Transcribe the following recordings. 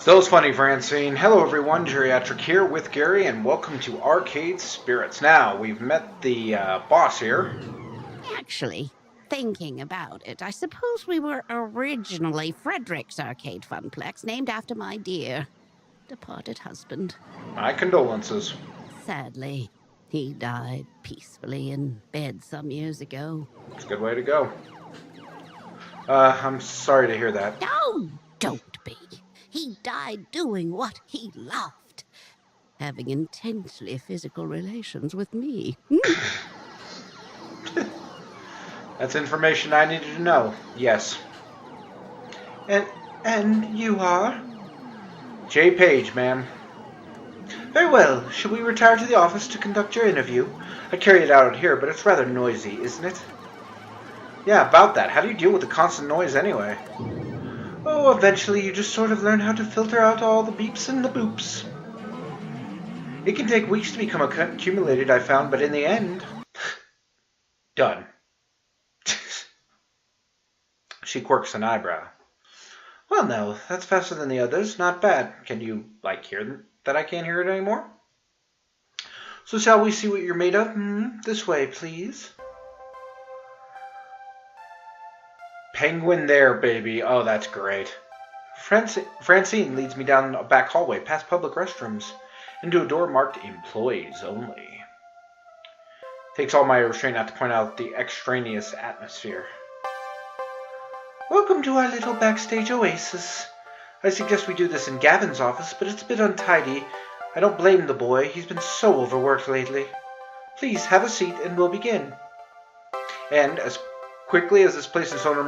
Those funny, Francine. Hello, everyone. Geriatric here with Gary, and welcome to Arcade Spirits. Now, we've met the boss here. Actually, thinking about it, I suppose we were originally Frederick's Arcade Funplex, named after my dear departed husband. My condolences. Sadly, he died peacefully in bed some years ago. It's a good way to go. I'm sorry to hear that. No, don't be. He died doing what he loved, having intensely physical relations with me. That's information I needed to know. Yes. And you are? J. Page, ma'am. Very well. Shall we retire to the office to conduct your interview? I carry it out here, but it's rather noisy, isn't it? Yeah, about that. How do you deal with the constant noise anyway? Oh, eventually you just sort of learn how to filter out all the beeps and the boops. It can take weeks to become accumulated, I found, but in the end... Done. She quirks an eyebrow. Well, no, that's faster than the others. Not bad. Can you, hear that I can't hear it anymore? So shall we see what you're made of? This way, please. Penguin there, baby. Oh, that's great. Francine leads me down a back hallway, past public restrooms, into a door marked Employees Only. Takes all my restraint not to point out the extraneous atmosphere. Welcome to our little backstage oasis. I suggest we do this in Gavin's office, but it's a bit untidy. I don't blame the boy. He's been so overworked lately. Please have a seat and we'll begin. And as quirky as this place and its owner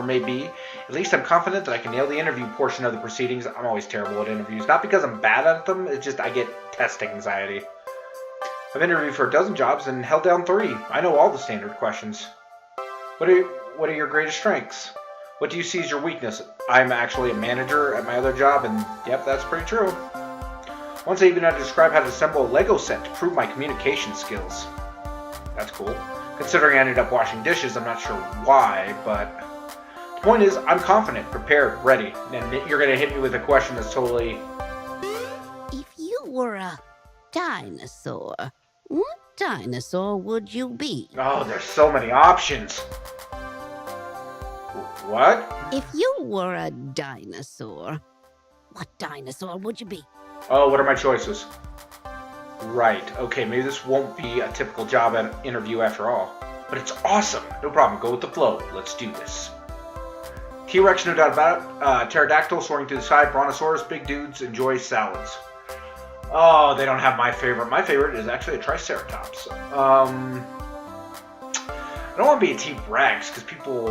may be, at least I'm confident that I can nail the interview portion of the proceedings. I'm always terrible at interviews. Not because I'm bad at them, it's just I get test anxiety. I've interviewed for a dozen jobs and held down 3. I know all the standard questions. What are your greatest strengths? What do you see as your weakness? I'm actually a manager at my other job, and yep, that's pretty true. Once I even had to describe how to assemble a Lego set to prove my communication skills. That's cool. Considering I ended up washing dishes, I'm not sure why, but the point is, I'm confident, prepared, ready, and you're going to hit me with a question that's totally... If you were a dinosaur, what dinosaur would you be? Oh, there's so many options. What? If you were a dinosaur, what dinosaur would you be? Oh, what are my choices? Right, okay, maybe this won't be a typical job interview after all. But it's awesome. No problem, go with the flow. Let's do this. T-Rex, no doubt about it. Pterodactyl soaring through the sky. Brontosaurus, big dudes, enjoy salads. Oh, they don't have my favorite. My favorite is actually a Triceratops. I don't want to be a T-Rex, because people...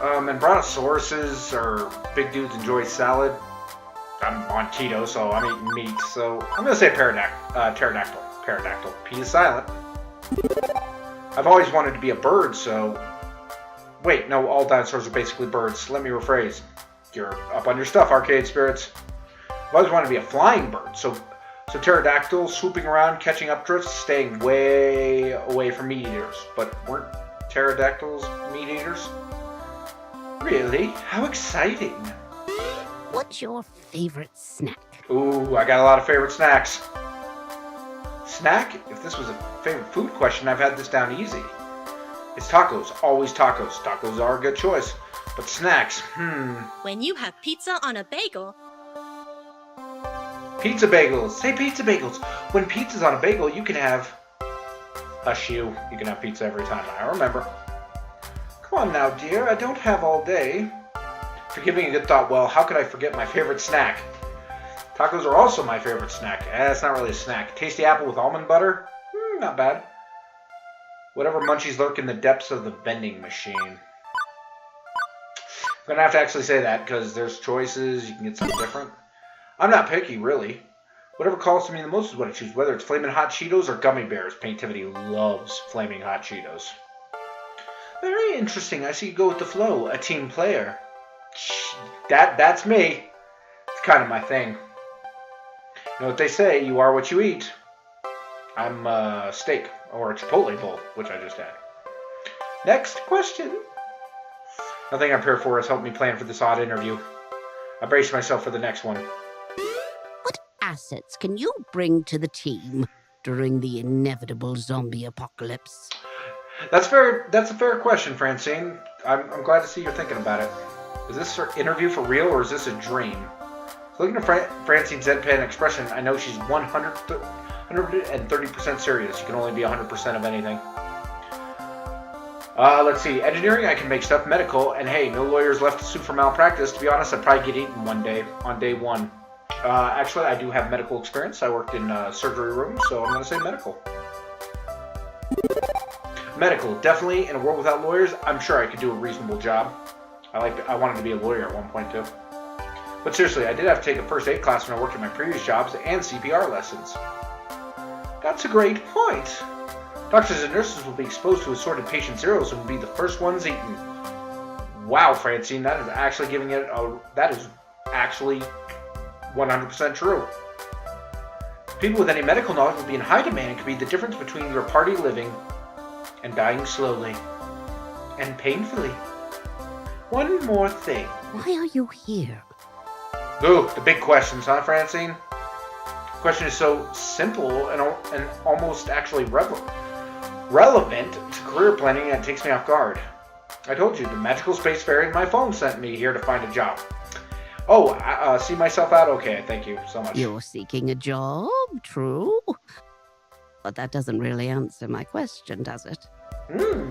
and Brontosauruses are big dudes enjoy salad. I'm on keto, so I'm eating meat. So I'm going to say pterodactyl. Pterodactyl. P is silent. I've always wanted to be a bird, so... Wait, no, all dinosaurs are basically birds. Let me rephrase. You're up on your stuff, Arcade Spirits. I've always wanted to be a flying bird, so pterodactyl, swooping around, catching up drifts, staying way away from meat eaters. But weren't pterodactyls meat eaters? Really? How exciting! What's your favorite snack? Ooh, I got a lot of favorite snacks. Snack? If this was a favorite food question, I've had this down easy. It's tacos. Always tacos. Tacos are a good choice. But snacks, When you have pizza on a bagel... Pizza bagels. Say pizza bagels. When pizza's on a bagel, you can have... Hush you. You can have pizza every time. I remember. Come on now, dear. I don't have all day. For giving a good thought, well, how could I forget my favorite snack? Tacos are also my favorite snack. It's not really a snack. Tasty apple with almond butter? Not bad. Whatever munchies lurk in the depths of the vending machine. I'm going to have to actually say that, because there's choices. You can get something different. I'm not picky, really. Whatever calls to me the most is what I choose, whether it's Flamin' Hot Cheetos or gummy bears. Paintivity loves Flaming Hot Cheetos. Very interesting. I see you go with the flow. A team player. That's me. It's kind of my thing. You know what they say, you are what you eat. I'm a steak, or a Chipotle bowl, which I just had. Next question. Nothing I'm prepared for has helped me plan for this odd interview. I braced myself for the next one. What assets can you bring to the team during the inevitable zombie apocalypse? That's a fair question, Francine. I'm glad to see you're thinking about it. Is this interview for real, or is this a dream? Looking at Francine's deadpan expression, I know she's 130% serious. You can only be 100% of anything. Let's see. Engineering, I can make stuff. Medical, and hey, no lawyers left to sue for malpractice. To be honest, I'd probably get eaten one day, on day one. Actually, I do have medical experience. I worked in surgery rooms, so I'm going to say medical. Medical, definitely. In a world without lawyers, I'm sure I could do a reasonable job. I wanted to be a lawyer at one point, too. But seriously, I did have to take a first aid class when I worked at my previous jobs, and CPR lessons. That's a great point. Doctors and nurses will be exposed to assorted patient zeros and will be the first ones eaten. Wow, Francine, that is actually that is actually 100% true. People with any medical knowledge will be in high demand and could be the difference between your party living and dying slowly and painfully. One more thing. Why are you here? Ooh, the big questions, huh, Francine? The question is so simple and almost actually relevant to career planning, and it takes me off guard. I told you, the magical space fairy in my phone sent me here to find a job. Oh, see myself out? Okay, thank you so much. You're seeking a job, true? But that doesn't really answer my question, does it? No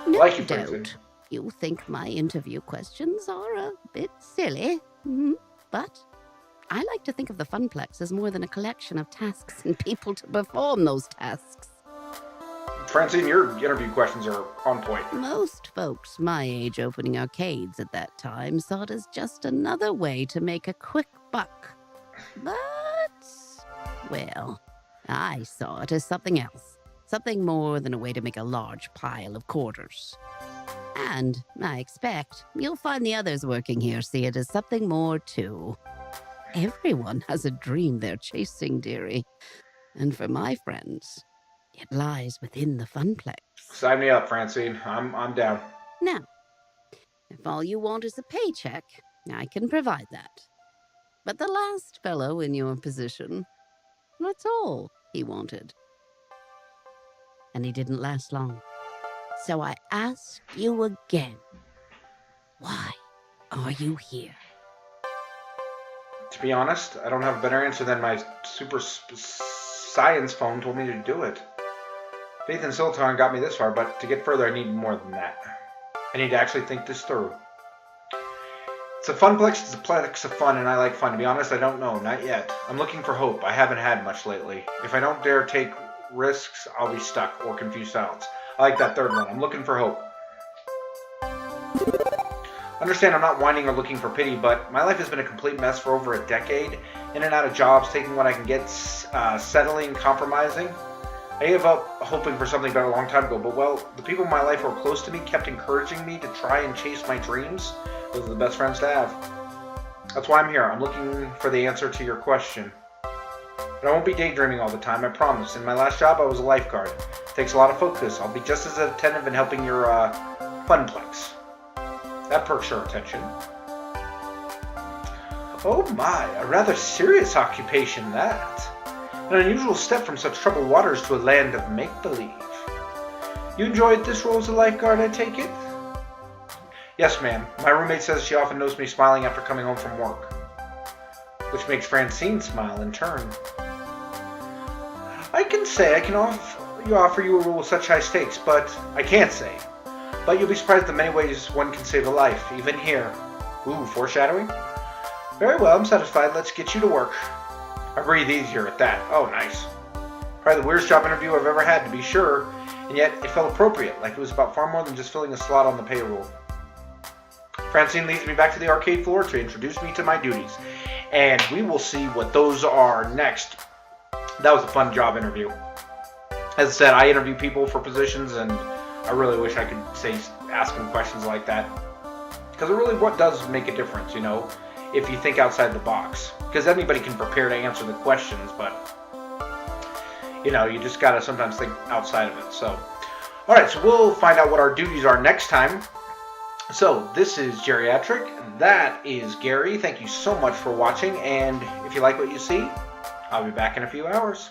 Like you, Francine. You think my interview questions are a bit silly, but I like to think of the Funplex as more than a collection of tasks and people to perform those tasks. Francine, your interview questions are on point. Most folks my age opening arcades at that time saw it as just another way to make a quick buck. But, well, I saw it as something else. Something more than a way to make a large pile of quarters. And I expect you'll find the others working here see it as something more too. Everyone has a dream they're chasing, dearie. And for my friends, it lies within the Funplex. Sign me up, Francine. I'm down. Now, if all you want is a paycheck, I can provide that. But the last fellow in your position, that's all he wanted. And he didn't last long. So I ask you again, why are you here? To be honest, I don't have a better answer than my super science phone told me to do it. Faith and Silicon got me this far, but to get further I need more than that. I need to actually think this through. It's a funplex, it's a plex of fun, and I like fun. To be honest, I don't know, not yet. I'm looking for hope. I haven't had much lately. If I don't dare take risks, I'll be stuck or confused silence. I like that third one. I'm looking for hope. Understand I'm not whining or looking for pity, but my life has been a complete mess for over a decade. In and out of jobs, taking what I can get, settling, compromising. I gave up hoping for something better a long time ago, but well, the people in my life who were close to me kept encouraging me to try and chase my dreams. Those are the best friends to have. That's why I'm here. I'm looking for the answer to your question. But I won't be daydreaming all the time, I promise. In my last job, I was a lifeguard. It takes a lot of focus. I'll be just as attentive in helping your funplex. That perks your attention. Oh my, a rather serious occupation, that. An unusual step from such troubled waters to a land of make-believe. You enjoyed this role as a lifeguard, I take it? Yes, ma'am. My roommate says she often knows me smiling after coming home from work. Which makes Francine smile in turn. I can say I can offer you a role with such high stakes, but I can't say. But you'll be surprised at the many ways one can save a life, even here. Ooh, foreshadowing? Very well, I'm satisfied. Let's get you to work. I breathe easier at that. Oh, nice. Probably the weirdest job interview I've ever had, to be sure, and yet it felt appropriate, like it was about far more than just filling a slot on the payroll. Francine leads me back to the arcade floor to introduce me to my duties, and we will see what those are next. That was a fun job interview. As I said, I interview people for positions, and I really wish I could ask them questions like that. Because it really does make a difference, you know, if you think outside the box. Because anybody can prepare to answer the questions, but, you know, you just gotta sometimes think outside of it. So, alright, so we'll find out what our duties are next time. So, this is Geriatric. That is Gary. Thank you so much for watching, and if you like what you see, I'll be back in a few hours.